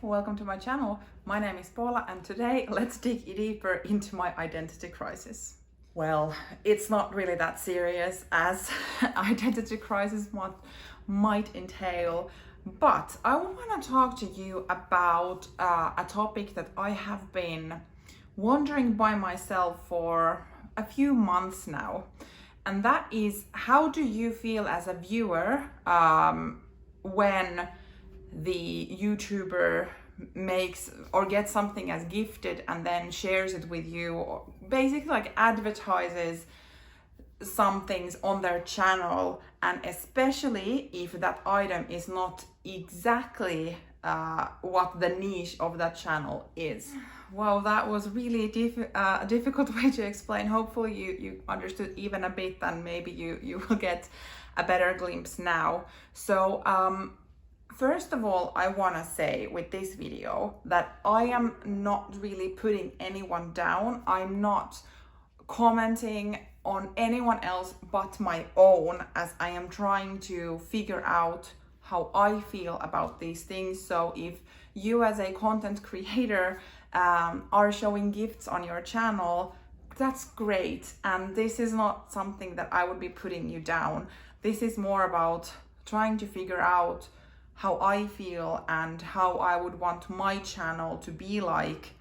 welcome to my channel. My name is Paula and today let's dig deeper into my identity crisis. Well, it's not really that serious as identity crisis might entail, but I want to talk to you about a topic that I have been wondering by myself for a few months now, and that is, how do you feel as a viewer when the YouTuber makes or gets something as gifted and then shares it with you, or basically like advertises some things on their channel, and especially if that item is not exactly what the niche of that channel is. Wow, that was really a difficult way to explain. Hopefully you understood even a bit, and maybe you will get a better glimpse now. So first of all, I want to say with this video that I am not really putting anyone down. I'm not commenting on anyone else but my own, as I am trying to figure out how I feel about these things. So if you as a content creator are showing gifts on your channel, that's great. And this is not something that I would be putting you down. This is more about trying to figure out how I feel and how I would want my channel to be like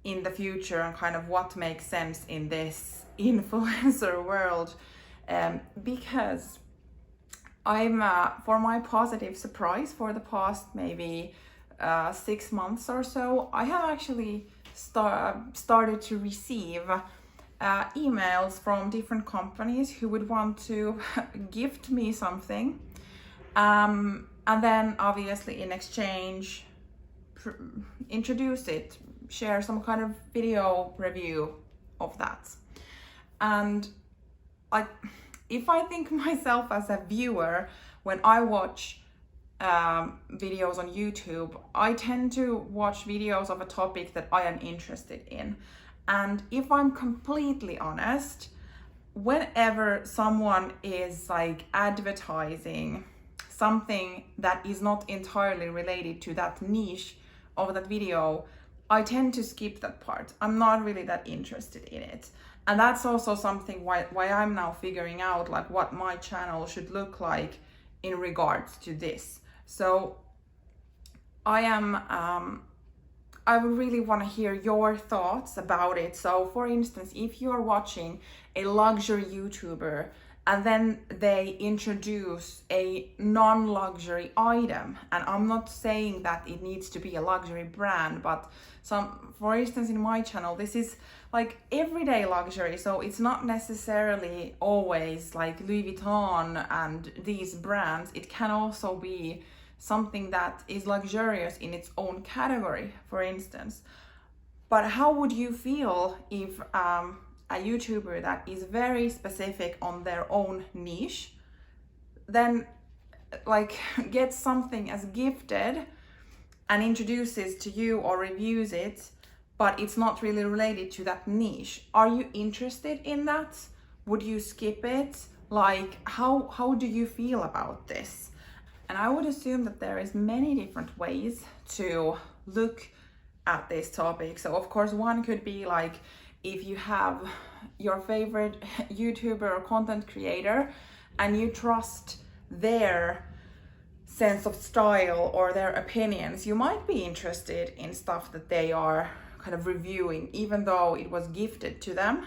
in the future, and kind of what makes sense in this influencer world. Because I'm, for my positive surprise, for the past maybe 6 months or so, I have actually started to receive emails from different companies who would want to gift me something. And then obviously in exchange, introduce it, share some kind of video review of that. And if I think myself as a viewer, when I watch videos on YouTube, I tend to watch videos of a topic that I am interested in. And if I'm completely honest, whenever someone is like advertising something that is not entirely related to that niche of that video, I tend to skip that part. I'm not really that interested in it. And that's also something why I'm now figuring out like what my channel should look like in regards to this. So I would really want to hear your thoughts about it. So for instance, if you're watching a luxury YouTuber and then they introduce a non-luxury item, and I'm not saying that it needs to be a luxury brand, but for instance, in my channel, this is like everyday luxury. So it's not necessarily always like Louis Vuitton and these brands. It can also be something that is luxurious in its own category, for instance. But how would you feel if a YouTuber that is very specific on their own niche then like gets something as gifted and introduces to you or reviews it, but it's not really related to that niche? Are you interested in that? Would you skip it? Like how do you feel about this? And I would assume that there is many different ways to look at this topic. So of course, one could be like, if you have your favorite YouTuber or content creator and you trust their sense of style or their opinions, you might be interested in stuff that they are kind of reviewing, even though it was gifted to them.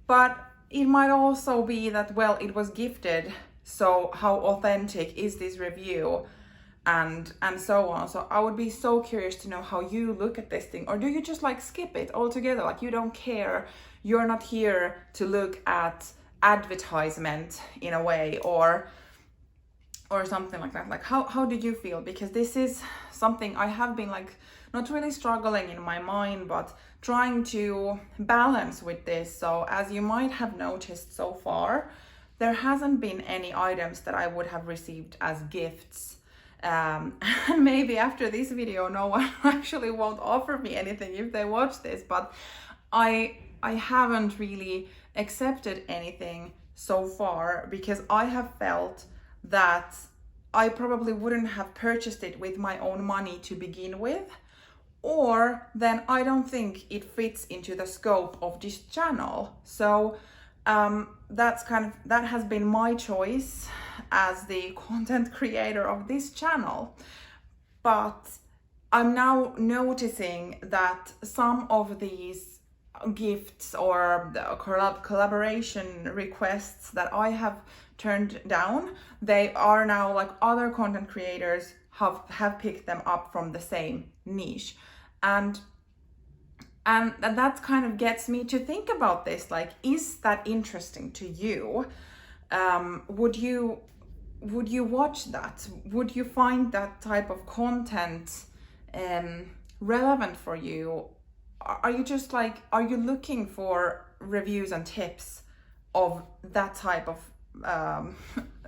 But it might also be that, well, it was gifted, so how authentic is this review, and so on. So I would be so curious to know how you look at this thing. Or do you just like skip it altogether? Like you don't care, you're not here to look at advertisement in a way, or something like that. Like how do you feel? Because this is something I have been like not really struggling in my mind, but trying to balance with this. So as you might have noticed so far, there hasn't been any items that I would have received as gifts. And maybe after this video, no one actually won't offer me anything if they watch this, but I haven't really accepted anything so far because I have felt that I probably wouldn't have purchased it with my own money to begin with, or then I don't think it fits into the scope of this channel. So that has been my choice as the content creator of this channel. But I'm now noticing that some of these gifts or the collaboration requests that I have turned down, they are now like other content creators have picked them up from the same niche. And that kind of gets me to think about this, like, is that interesting to you? Would you watch that? Would you find that type of content relevant for you? Are you just like, are you looking for reviews and tips of that type of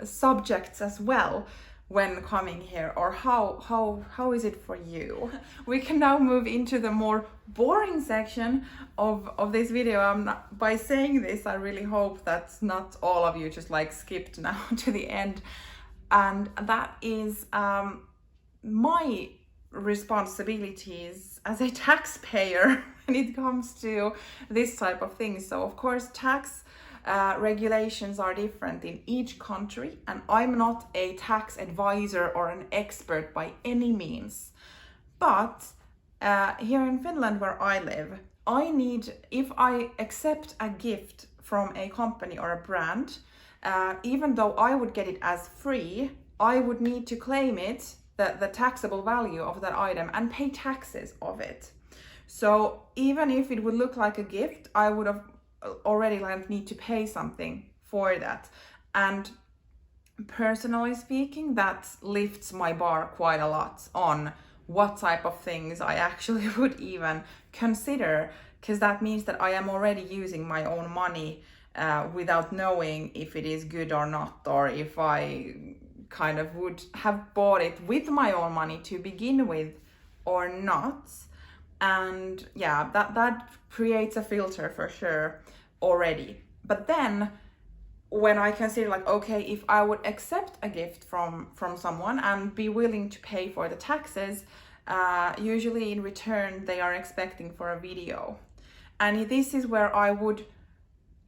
subjects as well when coming here, or how is it for you? We can now move into the more boring section of this video. By saying this, I really hope that not all of you just like skipped now to the end, and that is my responsibilities as a taxpayer when it comes to this type of things. So of course, tax regulations are different in each country, and I'm not a tax advisor or an expert by any means. But here in Finland, where I live, if I accept a gift from a company or a brand, even though I would get it as free, I would need to claim it, the taxable value of that item, and pay taxes of it. So even if it would look like a gift, I would have already need to pay something for that. And personally speaking, that lifts my bar quite a lot on what type of things I actually would even consider, because that means that I am already using my own money without knowing if it is good or not, or if I kind of would have bought it with my own money to begin with or not. And yeah, that creates a filter for sure already. But then when I consider like, okay, if I would accept a gift from someone and be willing to pay for the taxes, usually in return they are expecting for a video. And this is where I would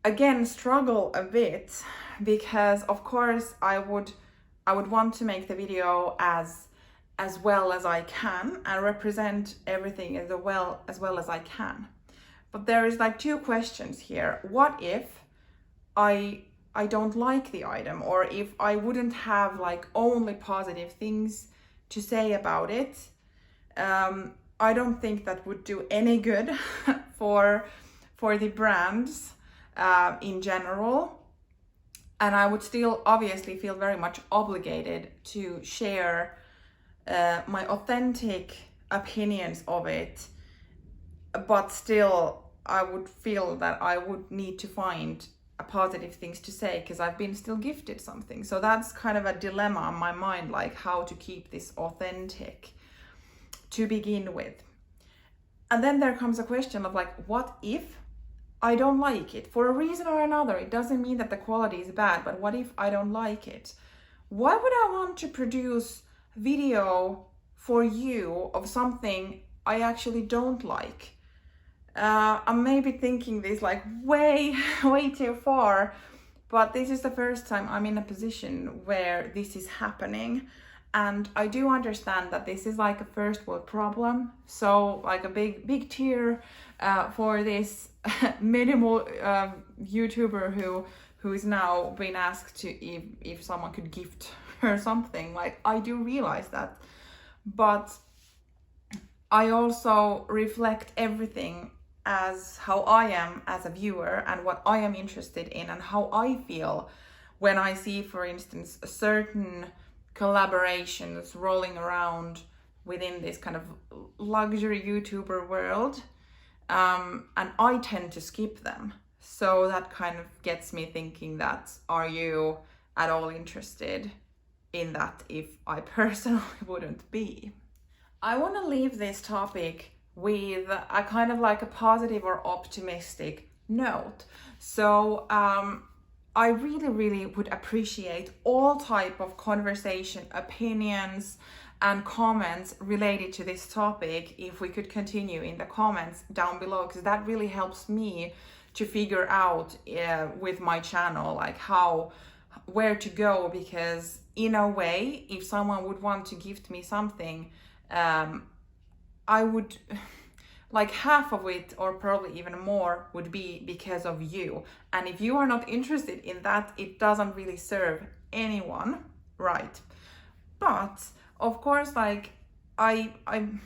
again struggle a bit, because of course I would want to make the video as well as I can and represent everything as well as I can. But there is like two questions here. What if I don't like the item, or if I wouldn't have like only positive things to say about it? I don't think that would do any good for the brands in general. And I would still obviously feel very much obligated to share my authentic opinions of it, but still I would feel that I would need to find positive things to say, because I've been still gifted something. So that's kind of a dilemma in my mind, like how to keep this authentic to begin with. And then there comes a question of like, what if I don't like it for a reason or another? It doesn't mean that the quality is bad, but what if I don't like it? Why would I want to produce video for you of something I actually don't like? I'm maybe thinking this like way too far, but this is the first time I'm in a position where this is happening. And I do understand that this is like a first world problem. So like a big tear for this minimal YouTuber who is now being asked to if someone could gift her something. Like, I do realize that, but I also reflect everything as how I am as a viewer and what I am interested in and how I feel when I see, for instance, certain collaborations rolling around within this kind of luxury YouTuber world, and I tend to skip them. So that kind of gets me thinking that, are you at all interested in that if I personally wouldn't be? I want to leave this topic with a kind of like a positive or optimistic note. So I really would appreciate all type of conversation, opinions, and comments related to this topic if we could continue in the comments down below, because that really helps me to figure out with my channel like where to go. Because in a way, if someone would want to gift me something, I would like half of it, or probably even more, would be because of you. And if you are not interested in that, it doesn't really serve anyone, right? But of course, like I'm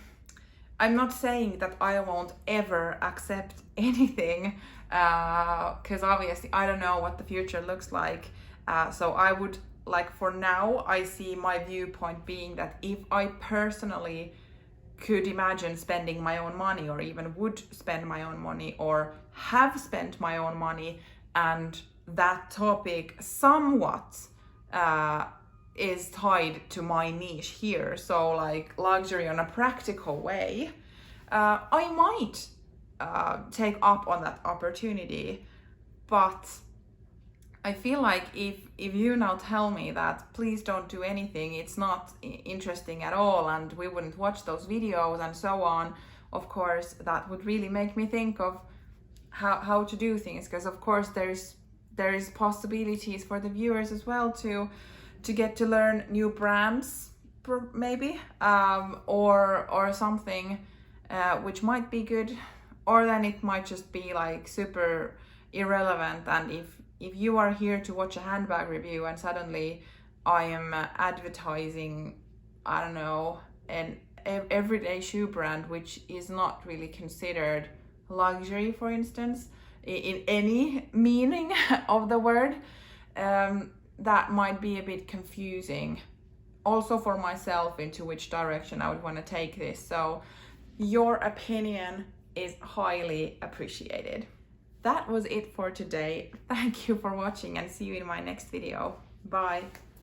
not saying that I won't ever accept anything, because obviously I don't know what the future looks like. So I would, like, for now, I see my viewpoint being that if I personally could imagine spending my own money, or even would spend my own money, or have spent my own money, and that topic somewhat is tied to my niche here, so like luxury on a practical way, I might take up on that opportunity. But I feel like if you now tell me that please don't do anything, it's not interesting at all, and we wouldn't watch those videos and so on, of course that would really make me think of how to do things. Because of course there is possibilities for the viewers as well to get to learn new brands, maybe, or something which might be good, or then it might just be like super irrelevant. And if you are here to watch a handbag review and suddenly I am advertising, I don't know, an everyday shoe brand which is not really considered luxury, for instance, in any meaning of the word, that might be a bit confusing also for myself into which direction I would want to take this. So your opinion is highly appreciated. That was it for today. Thank you for watching, and see you in my next video. Bye.